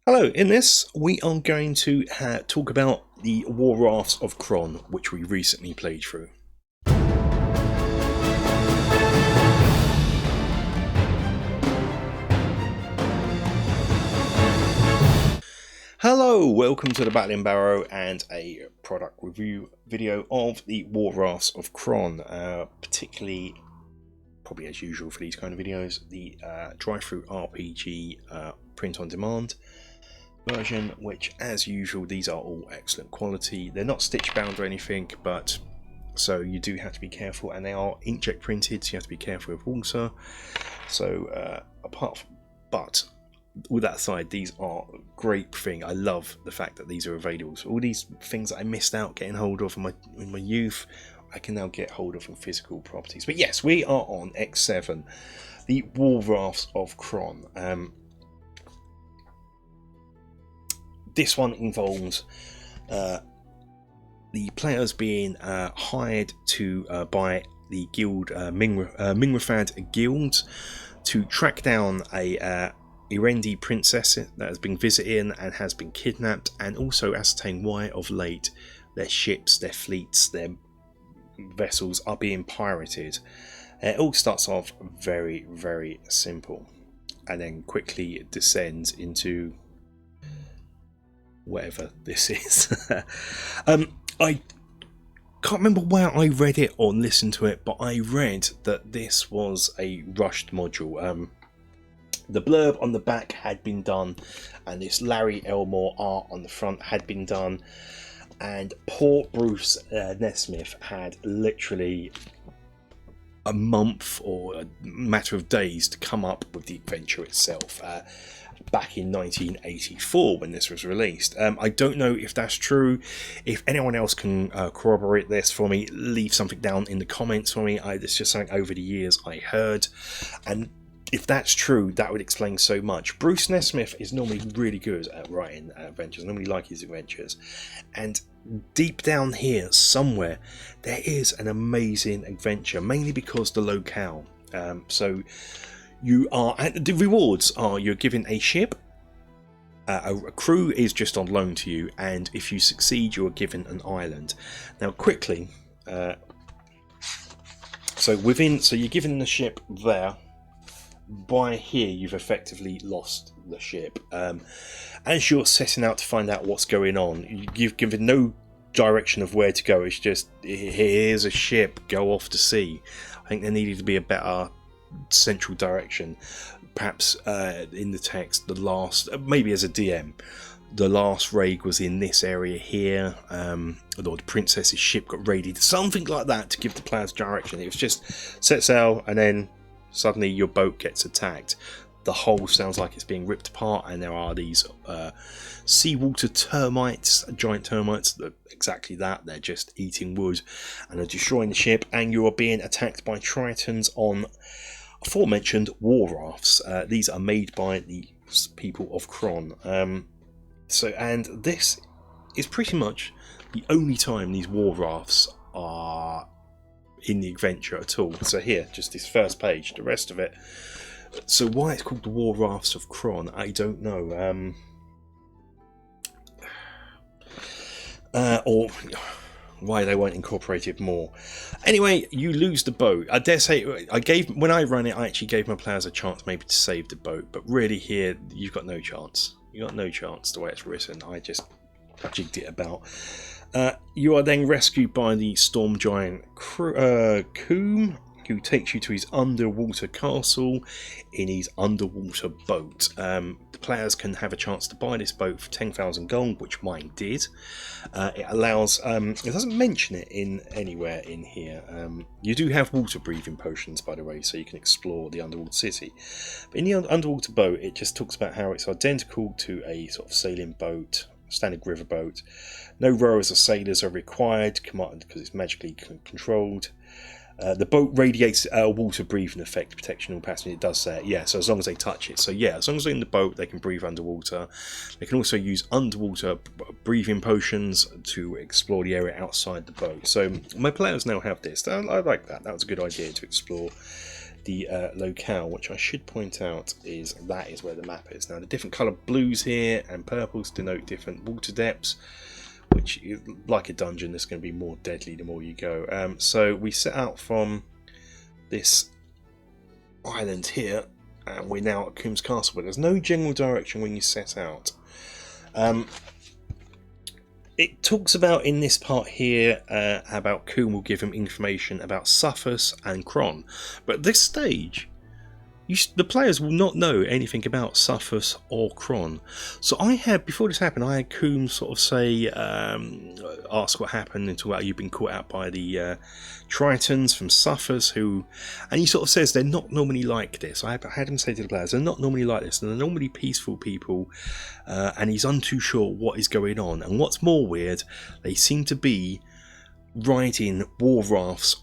Hello, in this we are going to talk about the Rafts of Kron, which we recently played through. Hello, welcome to the Battling Barrow and a product review video of the Rafts of Kron, particularly, probably as usual for these kind of videos, the drive-through RPG print-on-demand version, which as usual these are all excellent quality. They're not stitch bound or anything, but so you do have to be careful, and they are inkjet printed, so you have to be careful with water. So but with that aside, these are a great thing. I love the fact that these are available. So all these things that I missed out getting hold of in my youth, I can now get hold of in physical properties. But yes, we are on X7, the Rafts of Kron. This one involves the players being hired to by the guild Mingrafad Guild to track down a Erendi princess that has been visiting and has been kidnapped, and also ascertain why of late their ships, their fleets, their vessels are being pirated. It all starts off very, very simple, and then quickly descends into whatever this is. I can't remember where I read it or listened to it, but I read that this was a rushed module. The blurb on the back had been done, and this Larry Elmore art on the front had been done, and poor Bruce Nesmith had literally a month or a matter of days to come up with the adventure itself. Back in 1984 when this was released. I don't know if that's true. If anyone else can corroborate this for me, leave something down in the comments for me. It's just something over the years I heard, and if that's true, that would explain so much. Bruce Nesmith is normally really good at writing adventures. I normally like his adventures, and deep down here somewhere there is an amazing adventure, mainly because the locale. So you are, the rewards are, you're given a ship, a crew is just on loan to you, and if you succeed you're given an island. Now quickly, so you're given the ship there. By here you've effectively lost the ship. As you're setting out to find out what's going on, you've given no direction of where to go. It's just, here's a ship, go off to sea. I think there needed to be a better central direction, perhaps in the text. The last, maybe as a DM, the last raid was in this area here, the princess's ship got raided, something like that, to give the players direction. It was just set sail and then suddenly your boat gets attacked. The hull sounds like it's being ripped apart, and there are these seawater termites, giant termites, exactly that. They're just eating wood and are destroying the ship, and you are being attacked by tritons on aforementioned war rafts. These are made by the people of Kron. And this is pretty much the only time these war rafts are in the adventure at all. So here, just this first page, the rest of it. So why it's called the Rafts of Kron, I don't know. Or why they weren't incorporated more. Anyway, you lose the boat. I dare say, when I ran it, I actually gave my players a chance maybe to save the boat, but really here, you've got no chance. You've got no chance the way it's written. I just jigged it about. You are then rescued by the storm giant Coombe, who takes you to his underwater castle in his underwater boat. The players can have a chance to buy this boat for 10,000 gold, which mine did. It allows, it doesn't mention it in anywhere in here. You do have water breathing potions, by the way, so you can explore the underwater city. But in the underwater boat, it just talks about how it's identical to a sort of sailing boat, standard riverboat. No rowers or sailors are required because it's magically controlled. The boat radiates a water breathing effect, protection all passengers. It does say it, yeah, so as long as they touch it. So yeah, as long as they're in the boat, they can breathe underwater. They can also use underwater breathing potions to explore the area outside the boat. So my players now have this. I like that. That was a good idea to explore the locale, which I should point out is that is where the map is. Now the different coloured blues here and purples denote different water depths, which is like a dungeon. It's going to be more deadly the more you go. So we set out from this island here, and we're now at Coombs Castle, but there's no general direction when you set out. It talks about in this part here about Coombe will give him information about Suffus and Kron, but at this stage the players will not know anything about Suffus or Kron. So I had, before this happened, I had Coombe sort of say, ask what happened and talk about you've been caught out by the Tritons from Suffus, and he sort of says they're not normally like this. I had him say to the players, they're not normally like this, and they're normally peaceful people, and he's untoo sure what is going on. And what's more weird, they seem to be riding war rafts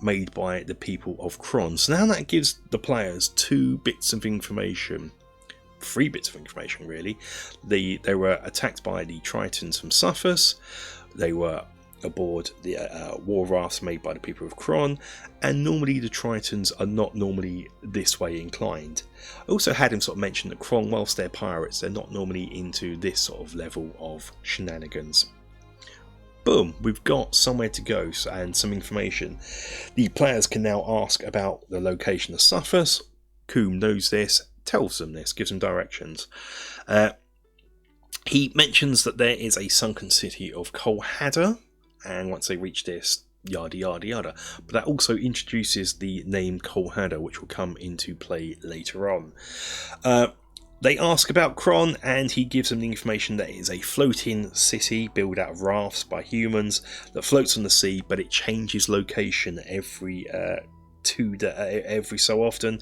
made by the people of Kron. So now that gives the players 2 bits of information, 3 bits of information really. They were attacked by the Tritons from Suffus, they were aboard the war rafts made by the people of Kron, and normally the Tritons are not normally this way inclined. I also had him sort of mention that Kron, whilst they're pirates, they're not normally into this sort of level of shenanigans. Boom, we've got somewhere to go and some information. The players can now ask about the location of Suffus. Coombe knows this, tells them this, gives them directions. He mentions that there is a sunken city of Kolhata, and once they reach this, yada yada yada. But that also introduces the name Kolhata, which will come into play later on. They ask about Kron, and he gives them the information that it is a floating city built out of rafts by humans that floats on the sea, but it changes location every so often,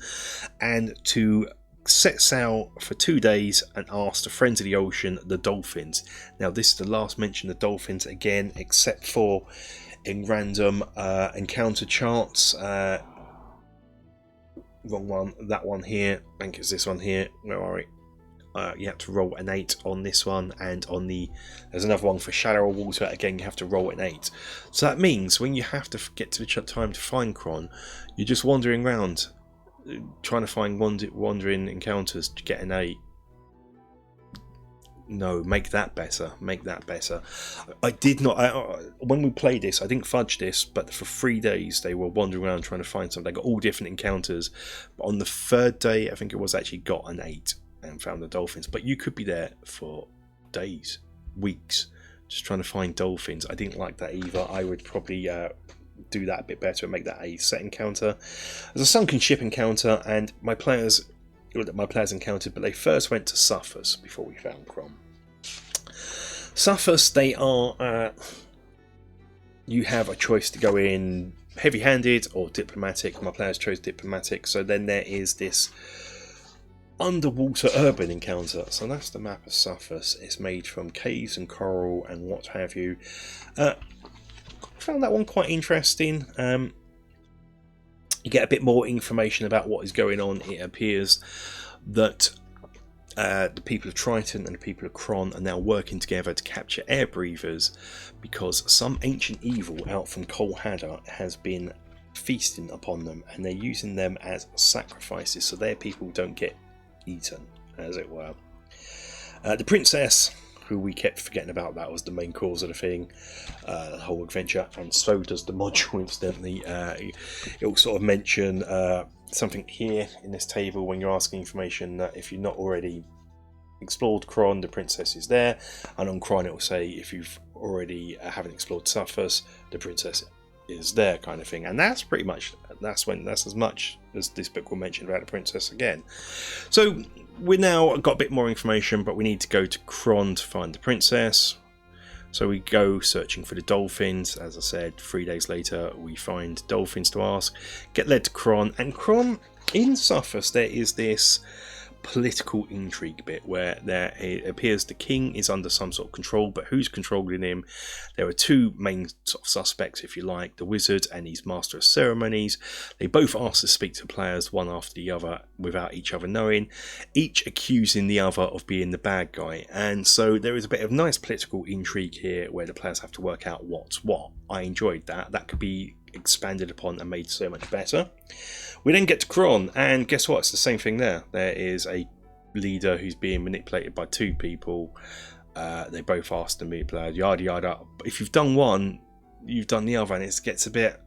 and to set sail for 2 days and ask the friends of the ocean, the dolphins. Now this is the last mention of dolphins again, except for in random encounter charts. Wrong one, that one here. I think it's this one here. Where are we? You have to roll an 8 on this one, and on there's another one for shallower water. Again, you have to roll an 8. So that means when you have to get to the time to find Kron, you're just wandering around, trying to find wandering encounters to get an 8. No, make that better. Make that better. I did not. When we played this, I didn't fudge this, but for 3 days they were wandering around trying to find something. They got all different encounters. But on the 3rd day, I think it was, actually got an 8 and found the dolphins. But you could be there for days, weeks, just trying to find dolphins. I didn't like that either. I would probably do that a bit better and make that a set encounter. There's a sunken ship encounter, and my players encountered, but they first went to Suffus before we found Kron. Suffus, they are you have a choice to go in heavy-handed or diplomatic. My players chose diplomatic, so then there is this underwater urban encounter. So that's the map of Suffus. It's made from caves and coral and what have you. Found that one quite interesting. You get a bit more information about what is going on. It appears that the people of Triton and the people of Kron are now working together to capture air breathers, because some ancient evil out from Kolhata has been feasting upon them, and they're using them as sacrifices so their people don't get eaten, as it were. The princess, who we kept forgetting about, that was the main cause of the thing, the whole adventure, and so does the module, incidentally. It'll sort of mention something here in this table when you're asking information, that if you've not already explored Kron, the princess is there, and on Kron it will say if you've already haven't explored Suffus, the princess is there, kind of thing. And that's pretty much, that's as much as this book will mention about the princess again. So we now got a bit more information, but we need to go to Kron to find the princess. So we go searching for the dolphins. As I said, 3 days later we find dolphins to ask, get led to Kron, and Kron, in Suffus there is this political intrigue bit where it appears the king is under some sort of control, but who's controlling him? There are 2 main sort of suspects, if you like, the wizard and his master of ceremonies. They both ask to speak to players one after the other without each other knowing, each accusing the other of being the bad guy. And so there is a bit of nice political intrigue here where the players have to work out what's what. I enjoyed that. That could be expanded upon and made so much better. We then get to Kron, and guess what? It's the same thing there. There is a leader who's being manipulated by two people. They both ask to manipulate, yada yada. If you've done one, you've done the other, and it gets a bit.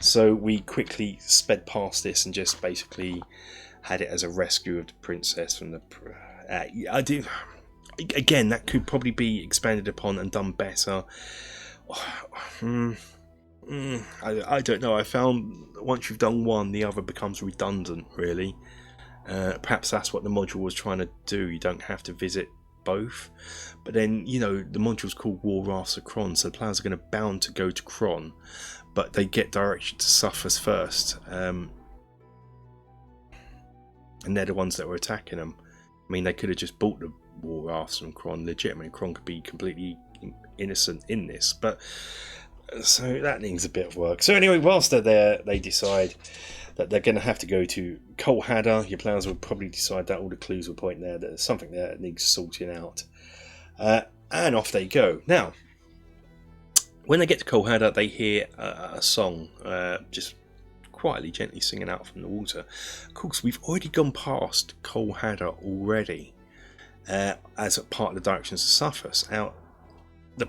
So we quickly sped past this and just basically had it as a rescue of the princess from the. I do. Again, that could probably be expanded upon and done better. I don't know. I found once you've done one, the other becomes redundant, really. Perhaps that's what the module was trying to do. You don't have to visit both. But then, you know, the module's called Rafts of Kron, so the players are going to bound to go to Kron, but they get direction to Suffers first. And they're the ones that were attacking them. I mean, they could have just bought the war rafts from Kron. Legitimately, Kron could be completely innocent in this, but so that needs a bit of work. So anyway, whilst they're there, they decide that they're going to have to go to Kolhata. Your players will probably decide that all the clues will point there, that there's something there that needs sorting out, and off they go. Now, when they get to Kolhata, they hear a song, just quietly, gently singing out from the water. Of course, we've already gone past Kolhata already, as a part of the directions of Suffers. Now,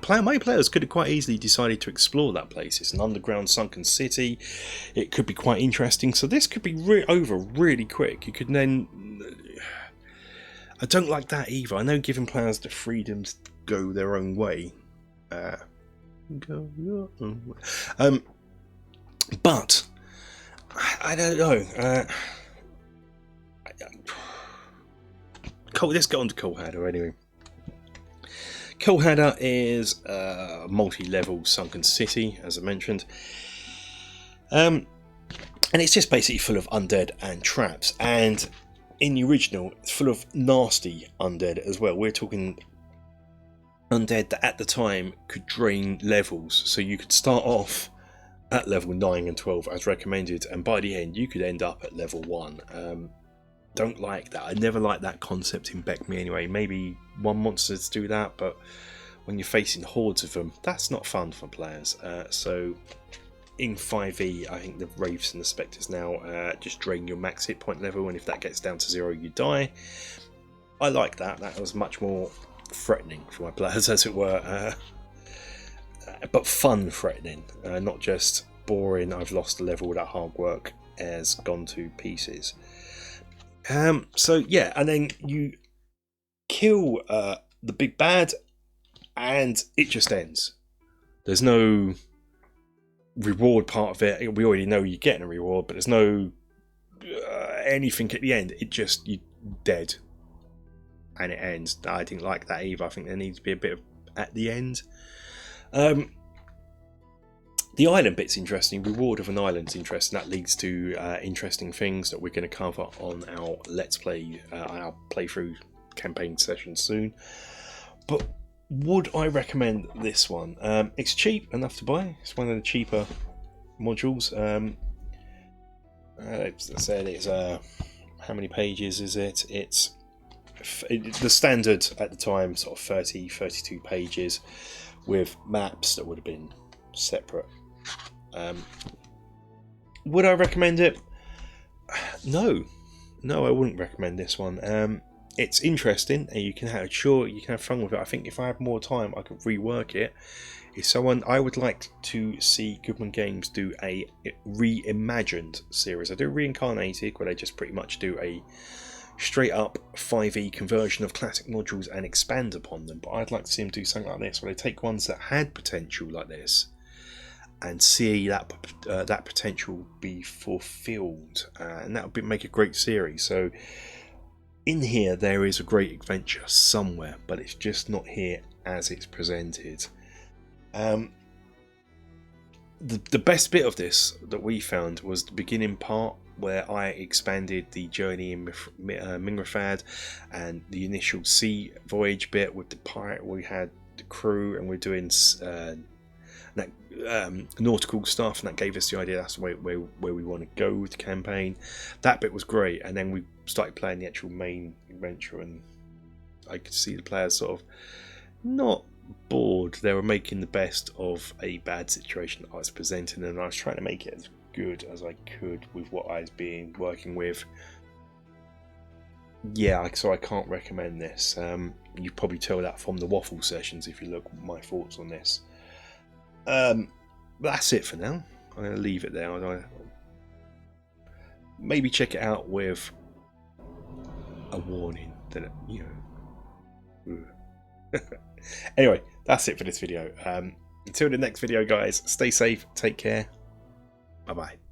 my players could have quite easily decided to explore that place. It's an underground sunken city. It could be quite interesting. So this could be over really quick. You could then. I don't like that either. I know giving players the freedom to go their own way. Go your own way. But I don't know. Let's go on to Kolhata anyway. Kolhata is a multi-level sunken city, as I mentioned. And it's just basically full of undead and traps. And in the original, it's full of nasty undead as well. We're talking undead that at the time could drain levels. So you could start off at level 9 and 12 as recommended, and by the end you could end up at level 1. Don't like that. I never liked that concept in BECMI anyway. Maybe one monsters do that, but when you're facing hordes of them, that's not fun for players. So in 5e, I think the Wraiths and the Spectres now just drain your max hit point level, and if that gets down to 0, you die. I like that. That was much more threatening for my players, as it were. But fun threatening, not just boring, I've lost a level, that hard work has gone to pieces. So yeah, and then you kill the big bad and it just ends. There's no reward part of it. We already know you're getting a reward, but there's no anything at the end. It just, you're dead and it ends. I didn't like that either. I think there needs to be a bit of at the end. The island bit's interesting. Reward of an island's interesting. That leads to interesting things that we're going to cover on our Let's Play, our playthrough campaign session soon. But would I recommend this one? It's cheap enough to buy. It's one of the cheaper modules. As I said, it's how many pages is it? It's the standard at the time, sort of 32 pages with maps that would have been separate. Would I recommend it? No, I wouldn't recommend this one. It's interesting, and you can have fun with it. I think if I had more time, I could rework it. If someone, I would like to see Goodman Games do a reimagined series. I do Reincarnated, where they just pretty much do a straight up 5e conversion of classic modules and expand upon them. But I'd like to see them do something like this, where they take ones that had potential like this and see that potential be fulfilled, and that would make a great series. So in here there is a great adventure somewhere, but it's just not here as it's presented. The best bit of this that we found was the beginning part, where I expanded the journey in Mingrafad and the initial sea voyage bit with the pirate. We had the crew and we're doing nautical stuff, and that gave us the idea that's where we want to go with the campaign. That bit was great, and then we started playing the actual main adventure, and I could see the players sort of not bored. They were making the best of a bad situation that I was presenting, and I was trying to make it as good as I could with what I was working with. Yeah, so I can't recommend this. You probably tell that from the waffle sessions if you look at my thoughts on this. That's it for now. I'm going to leave it there. Maybe check it out with a warning that, you know. Anyway, that's it for this video. Until the next video, guys, stay safe, take care. Bye-bye.